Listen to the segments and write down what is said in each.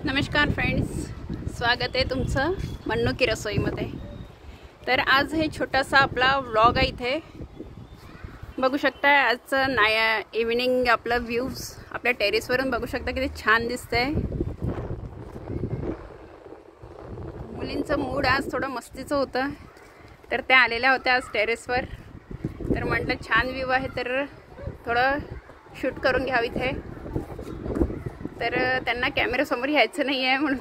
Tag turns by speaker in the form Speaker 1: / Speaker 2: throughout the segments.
Speaker 1: नमस्कार फ्रेंड्स, स्वागत आहे तुमचं मन्नू की रसोईमध्ये। तर आज हे छोटासा आपला व्लॉग आहे। इथे बघू शकता आजचं इव्हिनिंग आपला व्ह्यूज आपल्या टेरेसवरून बघू शकता किती छान दिसतंय। मुलींचं मूड आज थोडं मस्तीचं होतं, तर त्या आलेल्या होत्या आज टेरेसवर। तर म्हटलं छान व्ह्यू आहे तर थोडं शूट करून घ्यावं इथे। तर त्यांना कॅमेऱ्यासमोर यायचं नाही आहे म्हणून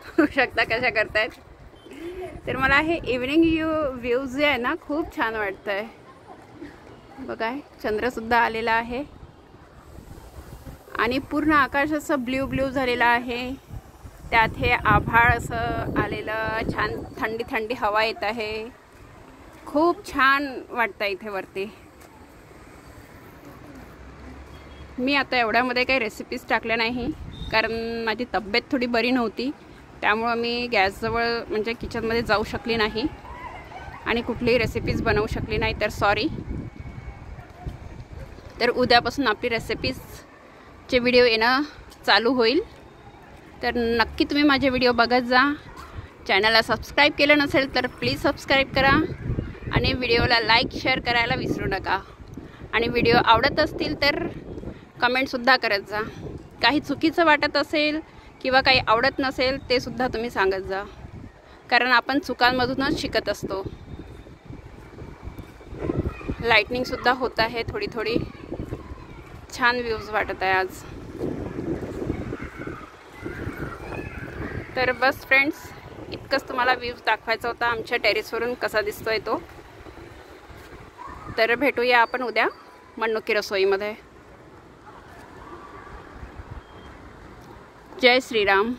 Speaker 1: बघू शकता कशा करतायत। तर मला हे इव्हिनिंग व्ह्यूज जे आहे ना खूप छान वाटतंय। बघा चंद्रसुद्धा आलेला आहे आणि पूर्ण आकाश असं ब्ल्यू ब्ल्यू झालेलं आहे। त्यात हे आभाळ असं आलेलं, छान थंडी थंडी हवा येत आहे। खूप छान वाटतं इथे वरती। मी आता एवढ्यामध्ये काही रेसिपीज टाकल्या नाही, कारण माझी तब्येत थोडी बरी नव्हती, त्यामुळे मी गॅसजवळ म्हणजे किचनमध्ये जाऊ शकली नाही आणि कुठलीही रेसिपीज बनवू शकली नाही, तर सॉरी। तर उद्यापासून आपली रेसिपीजचे व्हिडिओ येणं चालू होईल, तर नक्की तुम्ही माझे व्हिडिओ बघत जा। चॅनलला सबस्क्राईब केलं नसेल तर प्लीज सबस्क्राईब करा आणि व्हिडिओला लाईक शेअर करायला विसरू नका। आणि व्हिडिओ आवडत असतील तर कमेंटसुद्धा करत जा। काही चुकीचं वाटत असेल किंवा काही आवडत नसेल ते सुद्धा तुम्ही सांगत जा, कारण आपण चुकांमधूनच शिकत असतो। लाईटनिंगसुद्धा होत आहे थोडी थोडी, छान व्ह्यूज वाटत आहे आज। तर बस फ्रेंड्स, इतकंच तुम्हाला व्ह्यूज दाखवायचा होता आमच्या टेरेसवरून कसा दिसतोय तो। तर भेटूया आपण उद्या मन्नू की रसोईमध्ये। जय श्री राम।